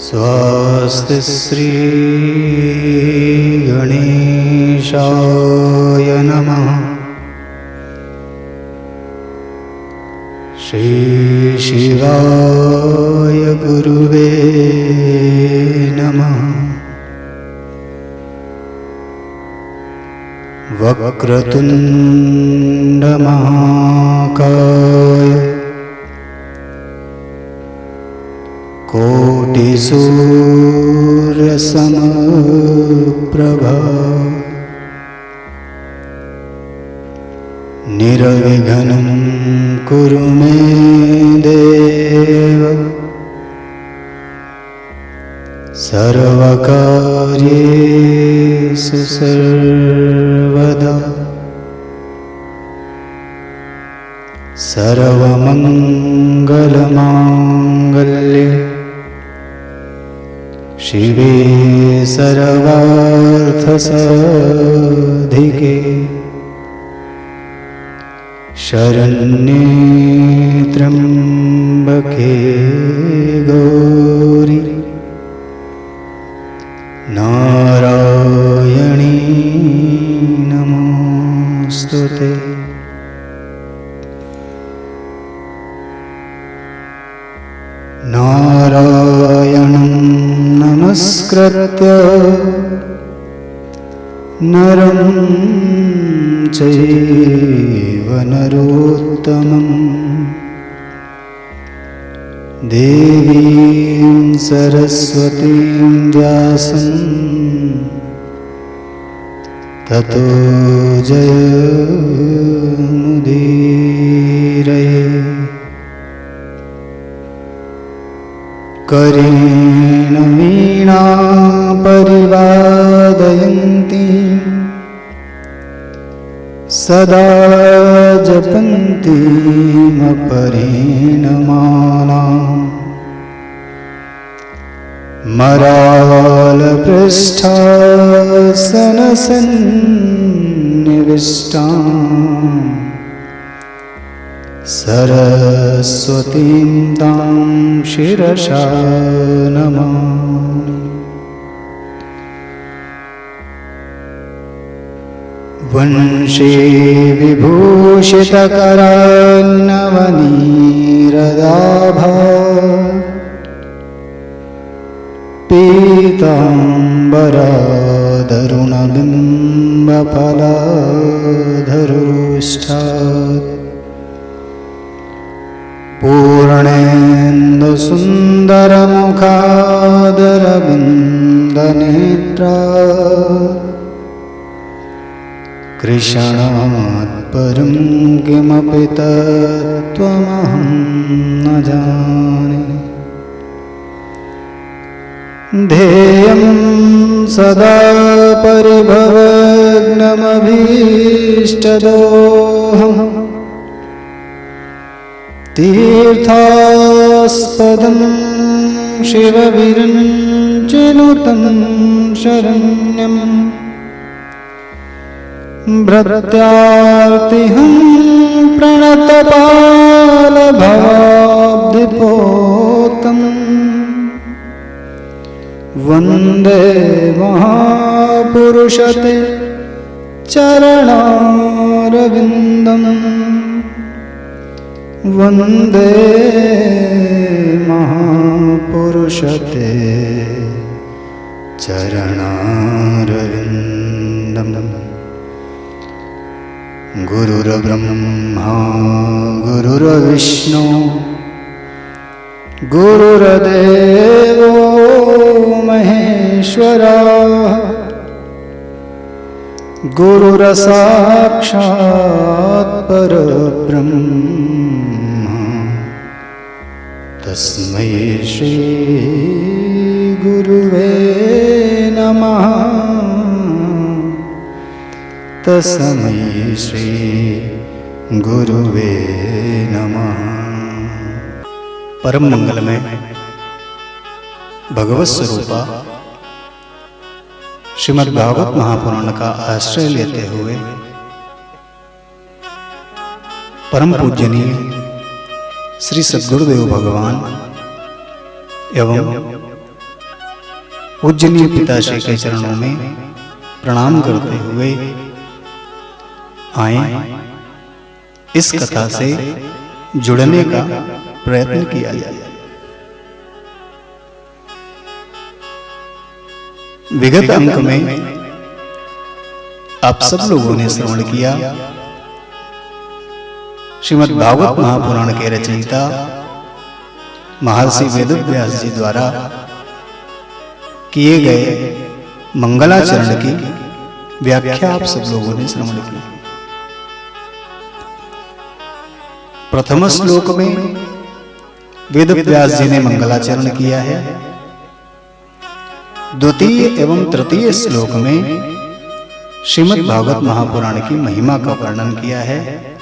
स्वस्ति श्री गणेशाय नमः। श्री शिवाय गुरुवे नमः। वक्रतुंड महाकाय कोटिसूर्यसमप्रभा निर्विघ्नं कुरु मे देव सर्वकार्येषु सर्वदा सर्वमंगलमांगल्ये शिवे सर्वार्थसाधिके शरण्ये त्र्यंबके गौरी नारायणी नमोस्तुते। नारायणं नमस्कृत्य नरं चैव नरोत्तमं देवीं सरस्वतीं व्यासं ततो जयमुदीरये। करेण वीणा परिवादयन्ती सदा जपन्तीमपरेण मालाम् मरालपृष्ठासनसन्निविष्टाम् सरस्वतीं तां शिरसा नमामि। वंशे विभूषितकरान्नवनीरदाभा पीताम्बरादरुणबिम्बफलाधरोष्ठात् पूर्णेन्दुसुन्दरमुखादरविन्दनेत्रा कृष्णात् परं किमपि तत्त्वमहं न जाने। ध्येयं सदा परिभवग्नमभीष्टदोहम् तीर्थास्पदं शिवविरञ्चिनुतं शरण्यम् भृत्यार्तिहं प्रणतपालभवाब्धिपोतम् वन्दे महापुरुषते चरणारविन्दम् वन्दे महापुरुषते चरणारविन्दम्। गुरुर्ब्रह्मा गुरुर्विष्णु गुरुर्देवो महेश्वरा गुरुर्साक्षात् परब्रह्म तस्मै श्री गुरुवे नमः। तस्मै श्री गुरुवे नमः। परम मंगलमय भगवत स्वरूपा श्रीमद् भागवत महापुराण का आश्रय लेते हुए परम पूजनीय श्री सद्गुरुदेव भगवान एवं पूजनीय पिताश्री के चरणों में प्रणाम करते हुए आए इस कथा से जुड़ने का प्रयत्न किया जाए। विगत अंक में आप सब लोगों ने श्रवण किया श्रीमद् भागवत महापुराण के रचयिता महर्षि वेदव्यास जी द्वारा किए गए मंगलाचरण की व्याख्या आप सब लोगों ने श्रवण की। प्रथम श्लोक में वेदव्यास जी ने मंगलाचरण किया है। द्वितीय एवं तृतीय श्लोक में श्रीमद् भागवत महापुराण की महिमा का वर्णन किया है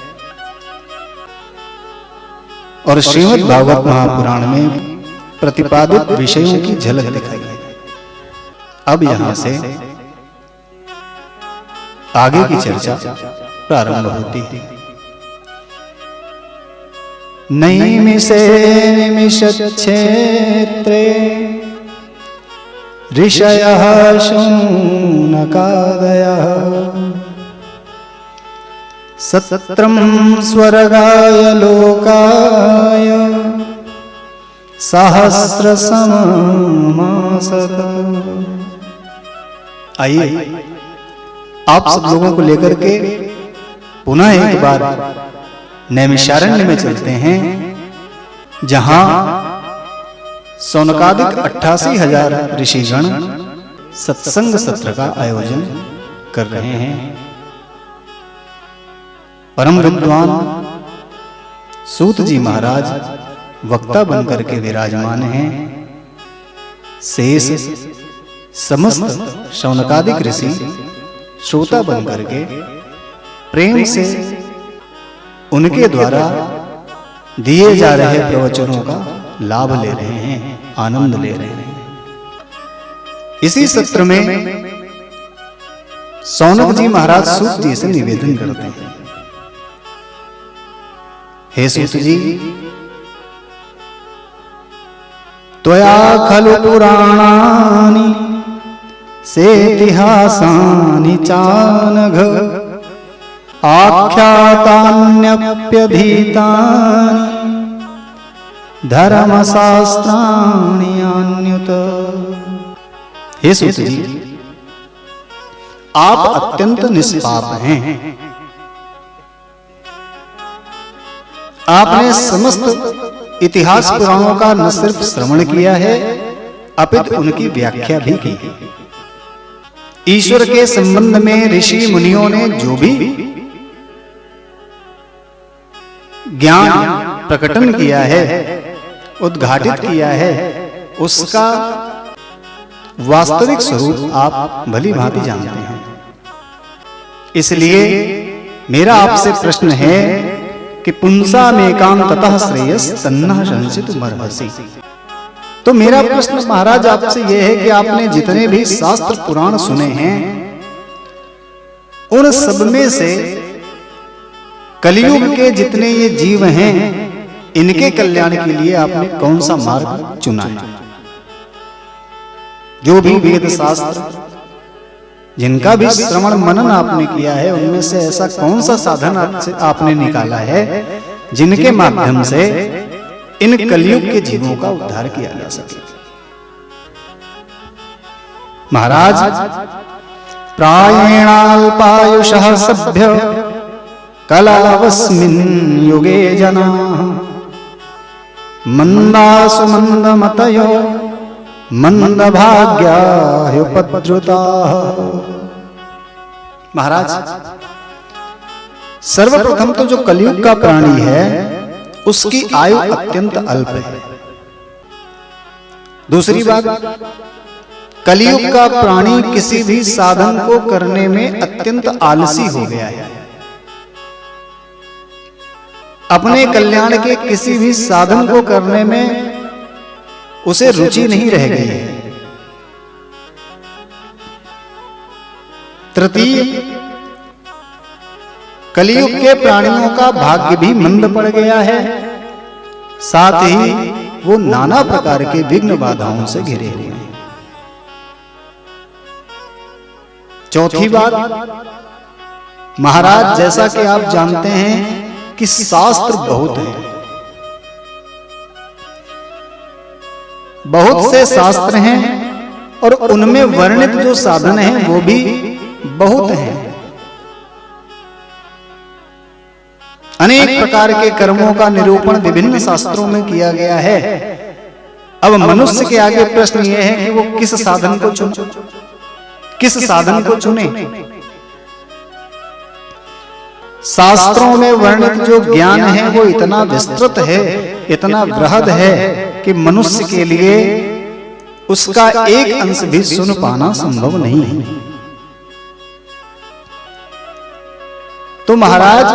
और श्रीमद् भागवत महापुराण में प्रतिपादित विषयों की झलक दिखाई है। अब यहां से आगे की चर्चा प्रारंभ होती है। नैमिषे निमिषच्छेत्रे ऋषयः शूनकादयः सत्रं स्वर्गाय लोकाय सहस्रसमासत। आइए आप सब लोगों को लेकर के पुनः एक बार नैमिषारण्य में चलते हैं, जहां सौनकादिक 88,000 ऋषिगण सत्संग सत्र का आयोजन कर रहे हैं। परम विद्वान सूत जी महाराज वक्ता बनकर के विराजमान हैं। शेष समस्त शौनकादिक ऋषि श्रोता बनकर के प्रेम से उनके द्वारा दिए जा रहे प्रवचनों का लाभ ले रहे हैं, आनंद ले रहे हैं। इसी सत्र में सौनक जी महाराज सूत जी से निवेदन करते हैं, हे सूत जी, त्वया खलु पुराणानि सेतिहासानि चानघ आख्यातान्यप्यधीतानि धर्मशास्त्राणि अन्युत। हे सूत जी, आप अत्यंत निष्पाप हैं। आपने समस्त इतिहास पुराणों का न सिर्फ श्रवण किया है अपितु उनकी व्याख्या भी की है। ईश्वर के संबंध में ऋषि मुनियों ने जो भी ज्ञान प्रकटन किया है, उद्घाटित किया है, उसका वास्तविक स्वरूप आप भली भांति जानते हैं। इसलिए मेरा आपसे प्रश्न है कि पुंसा मेकांततः श्रेयस तन्नः संचितुमर्हसि। तो मेरा प्रश्न महाराज आपसे यह है कि आपने जितने भी शास्त्र पुराण सुने हैं, उन सब में से कलियुग के जितने ये जीव हैं, इनके कल्याण के लिए आपने कौन सा मार्ग चुना है? जो भी वेद शास्त्र जिनका भी श्रवण मनन आपने किया है, उनमें से ऐसा कौन सा साधन आपने निकाला है जिनके माध्यम से इन कलियुग के जीवों का उद्धार किया जा सके? महाराज, प्रायेणाल्पायुषः सभ्य कलावस्मिन् युगे जनाः मंदासु मंदमतयो मंदभाग्याह्युपद्रुताः। महाराज, सर्वप्रथम तो जो कलियुग का प्राणी है उसकी आयु अत्यंत अल्प है। दूसरी बात, कलियुग का प्राणी किसी भी साधन को करने में अत्यंत आलसी हो गया है। अपने कल्याण के किसी भी साधन को करने में उसे रुचि नहीं रह गई है। तृतीय, कलियुग के प्राणियों का भाग्य भी मंद पड़ गया है, साथ ही वो नाना प्रकार के विघ्न बाधाओं से घिरे हुए हैं। चौथी बात, महाराज जैसा कि आप जानते हैं कि शास्त्र बहुत हैं, बहुत से शास्त्र हैं और उनमें वर्णित जो साधन हैं वो भी बहुत हैं। अनेक प्रकार के कर्मों का निरूपण विभिन्न शास्त्रों में किया गया है। अब मनुष्य के आगे प्रश्न यह है कि वो किस साधन को चुने, किस साधन को चुने। शास्त्रों में वर्णित जो ज्ञान है वो इतना विस्तृत है, इतना बृहद है कि मनुष्य के लिए उसका एक अंश भी सुन पाना संभव नहीं है। तो महाराज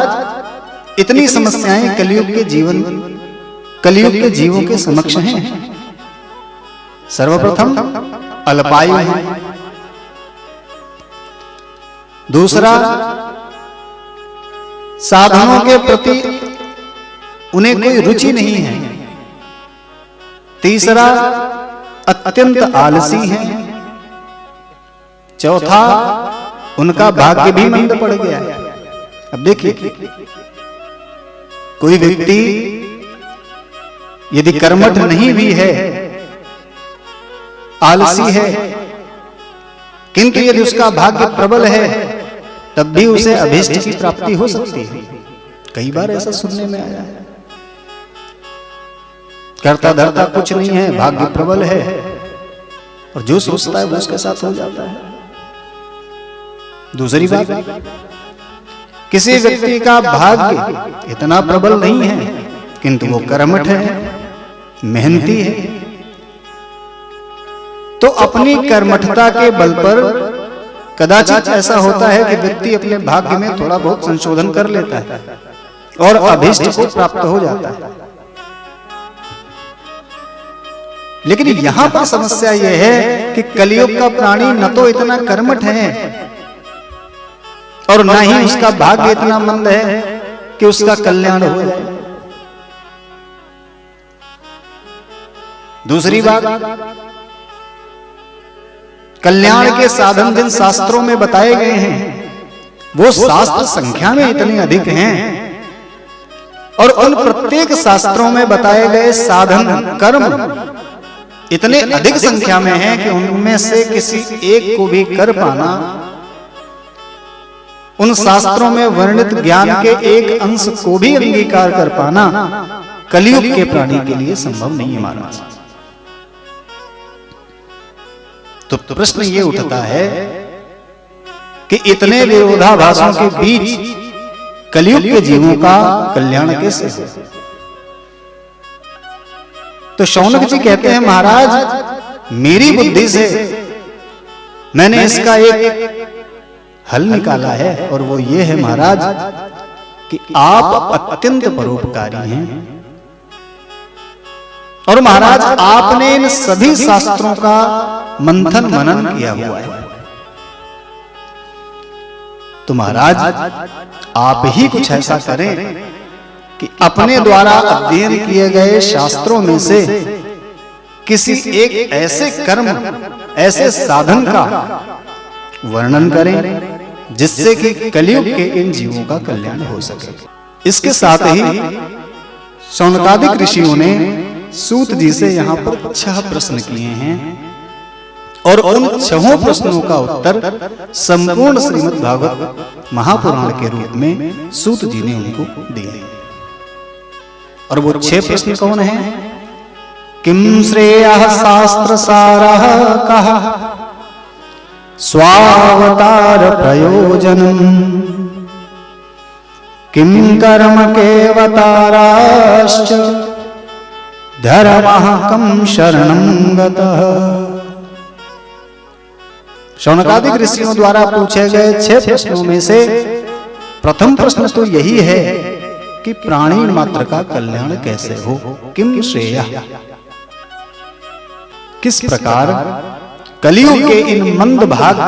इतनी समस्याएं कलयुग के जीवों के समक्ष हैं। सर्वप्रथम अल्पायु है, दूसरा साधनों के प्रति उन्हें कोई रुचि नहीं है, तीसरा अत्यंत आलसी है, चौथा उनका भाग्य भी मंद पड़ गया है। अब देखिए, कोई व्यक्ति यदि कर्मठ नहीं भी है, आलसी है, किंतु यदि उसका भाग्य प्रबल है तब भी उसे अभीष्ट की प्राप्ति हो सकती है। कई बार ऐसा सुनने में आया है। करता धरता कुछ नहीं है, भाग्य प्रबल है और जो सोचता है वो उसके साथ हो जाता है। दूसरी बात, किसी व्यक्ति का भाग्य इतना प्रबल नहीं है किंतु वो कर्मठ है, मेहनती है, तो अपनी कर्मठता के बल पर कदाचित ऐसा होता है कि व्यक्ति अपने भाग्य में थोड़ा बहुत संशोधन कर लेता है और अभीष्ट को प्राप्त हो जाता है। लेकिन यहां पर समस्या यह है कि कलियुग का प्राणी न तो इतना कर्मठ है और न ही उसका भाग्य इतना मंद है कि उसका कल्याण हो जाए। दूसरी बात, कल्याण के साधन जिन शास्त्रों में बताए गए हैं वो शास्त्र संख्या में इतने अधिक हैं और उन प्रत्येक शास्त्रों में बताए गए साधन कर्म इतने अधिक संख्या में हैं कि उनमें से किसी एक को भी कर पाना, उन शास्त्रों में वर्णित ज्ञान के एक अंश को भी अंगीकार कर पाना कलियुग के प्राणी के लिए संभव नहीं है महाराज। तो प्रश्न ये उठता है कि इतने विरोधाभासों के बीच कलियुग के जीवों का कल्याण कैसे हो? तो शौनक जी कहते हैं, महाराज मेरी बुद्धि से मैंने इसका एक हल निकाला है और वो ये है महाराज कि आप अत्यंत परोपकारी हैं और महाराज आपने इन सभी शास्त्रों का मंथन मनन किया हुआ है, तो महाराज आप ही कुछ ऐसा करें कि अपने द्वारा अध्ययन किए गए शास्त्रों में से किसी एक ऐसे कर्म, ऐसे साधन का वर्णन करें जिससे कि कलियुग के इन जीवों का कल्याण हो सके। इसके साथ ही शौनकादिक ऋषियों ने सूत जी से यहाँ पर 6 प्रश्न किए हैं और उन 6 प्रश्नों का उत्तर संपूर्ण श्रीमद् भागवत महापुराण के रूप में सूत जी ने उनको दिए। और वो 6 प्रश्न कौन है? किम श्रेयः शास्त्र सारः कः, स्वावतार प्रयोजनम्, किम कर्म केवताराश्च, धर्मः कं शरणं गतः। शौनकादिक ऋषियों द्वारा पूछे गए 6 प्रश्नों में से प्रथम प्रश्न तो यही है कि प्राणी मात्र का कल्याण कैसे हो। किम श्रेयः, किस प्रकार कलियुग के इन मंद भाग्य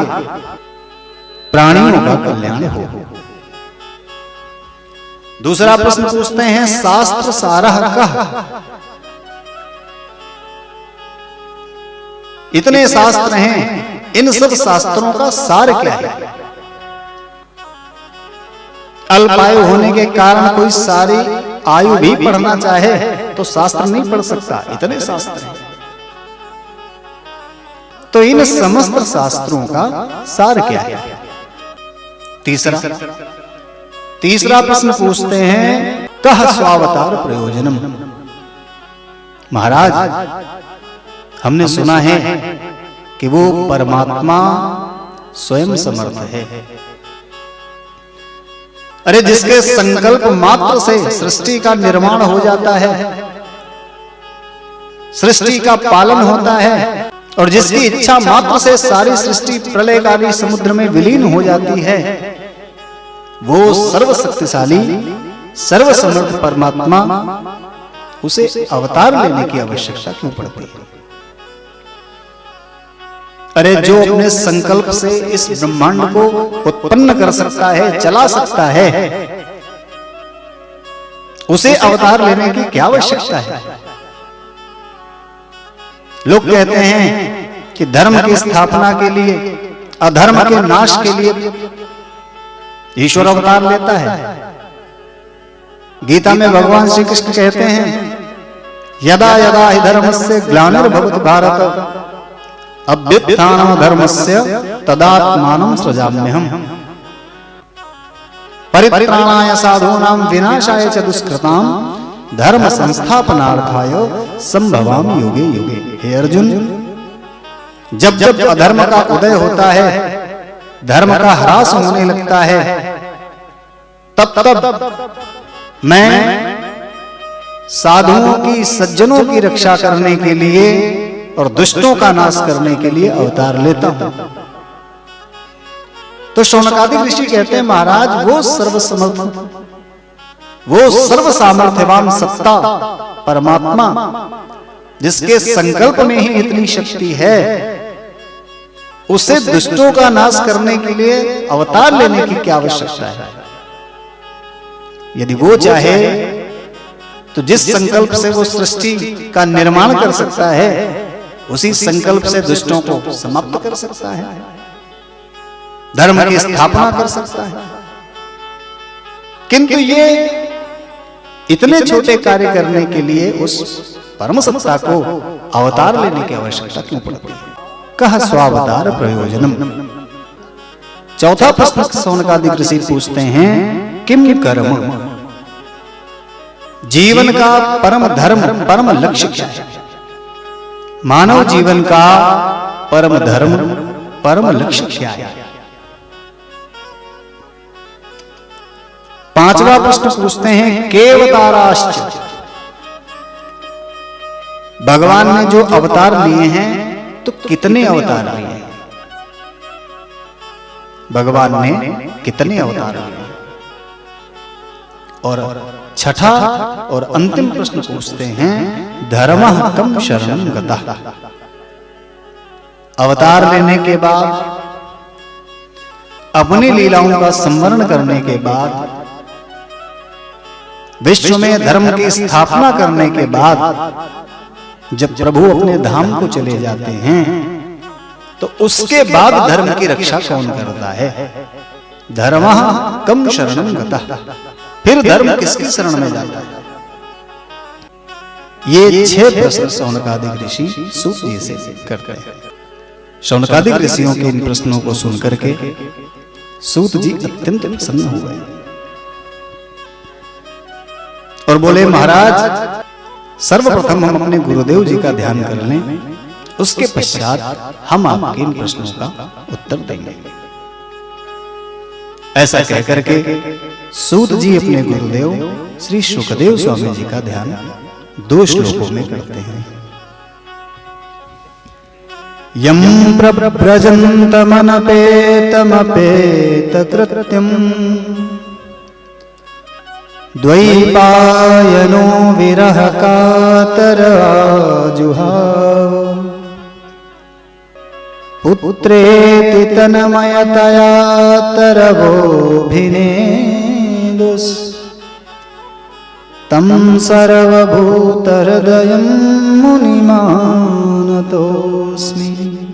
प्राणियों का कल्याण हो। दूसरा प्रश्न पूछते हैं शास्त्र सारः कः, इतने शास्त्र हैं, इन सब शास्त्रों का सार क्या है? अल्पायु होने के कारण कोई सारी आयु भी पढ़ना चाहे तो शास्त्र नहीं पढ़ सकता, इतने शास्त्र हैं। तो इन समस्त शास्त्रों का सार क्या है? तीसरा प्रश्न पूछते हैं, कह स्वावतार प्रयोजनम। महाराज, हमने सुना है कि वो परमात्मा स्वयं समर्थ है। अरे जिसके संकल्प मात्र से सृष्टि का निर्माण हो जाता है, सृष्टि का पालन होता है, और जिसकी इच्छा मात्र से सारी सृष्टि प्रलयकारी समुद्र में विलीन हो जाती है, वो सर्वशक्तिशाली सर्वसमर्थ परमात्मा, उसे अवतार लेने की आवश्यकता क्यों पड़ती है? अरे जो अपने संकल्प से इस ब्रह्मांड को उत्पन्न कर सकता है, चला सकता है, उसे अवतार लेने की क्या आवश्यकता है? लोग कहते हैं कि धर्म की स्थापना के लिए, अधर्म के नाश के लिए ईश्वर अवतार लेता है। गीता में भगवान श्री कृष्ण कहते हैं, यदा यदा हि धर्मस्य ग्लानिर्भवति भारत अभ्युत्थानम् धर्मस्य तदात्मानं सृजाम्यहम् परित्राणाय साधूनां विनाशाय च दुष्कृतां धर्म संस्थापनार्थाय संभवामि युगे युगे। हे अर्जुन, जब जब अधर्म का उदय होता है, धर्म का ह्रास होने लगता है, तब तब मैं साधुओं की, सज्जनों की रक्षा करने के लिए और दुष्टों का नाश करने के लिए अवतार लेता हूं। तो शौनकादिक ऋषि कहते हैं, महाराज वो सर्वसमर्थ, वो सर्व सामर्थ्यवान सत्ता परमात्मा, जिसके संकल्प में ही इतनी शक्ति है, उसे दुष्टों का नाश करने के लिए अवतार लेने की क्या आवश्यकता है? यदि वो चाहे तो जिस संकल्प से वो सृष्टि का निर्माण कर सकता है, उसी संकल्प से दुष्टों को समाप्त कर सकता है, धर्म की स्थापना कर सकता है। किंतु ये इतने छोटे कार्य करने के लिए उस परम सत्ता को अवतार लेने की आवश्यकता क्यों पड़ती है? कह स्वावतार प्रयोजनम। चौथा प्रश्न शौनकादिक ऋषि पूछते हैं, किम कर्म? जीवन का परम धर्म, परम लक्ष्य क्या है? मानव जीवन का परम धर्म, परम लक्ष्य क्या है? पांचवा प्रश्न पूछते हैं, केवताराश्च। भगवान ने जो अवतार लिए हैं, तो कितने अवतार लिए हैं? भगवान ने कितने अवतार लिए? और छठा और अंतिम प्रश्न पूछते हैं, धर्मः कम शरणं गतः। अवतार लेने के बाद, अपनी लीलाओं का संवरण करने के बाद, विश्व में धर्म की स्थापना करने के बाद, जब प्रभु अपने धाम को चले जाते हैं, तो उसके बाद धर्म की रक्षा कौन करता है? धर्मः कम शरणं गतः। फिर धर्म किसकी शरण में जाता है? ये 6 प्रश्न शौनकादिक ऋषि सूत जी से करते हैं। शौनकादिक ऋषियों के इन प्रश्नों को सुनकर के सूत जी अत्यंत प्रसन्न हो गए और बोले, महाराज सर्वप्रथम हम अपने गुरुदेव जी का ध्यान कर लें, उसके पश्चात हम आपके इन प्रश्नों का उत्तर देंगे। ऐसा कहकर के सूत जी अपने गुरुदेव श्री शुकदेव स्वामी जी का ध्यान 2 श्लोकों में करते हैं। यम प्रव्रजन्तमनपेतमपेतकृत्यम् द्वैपायनो विरह कातर आजुहाव पुत्रेति तन्मयतया तरवोभिनेदुस् तं सर्वभूतहृदयं मुनिमानतोऽस्मि।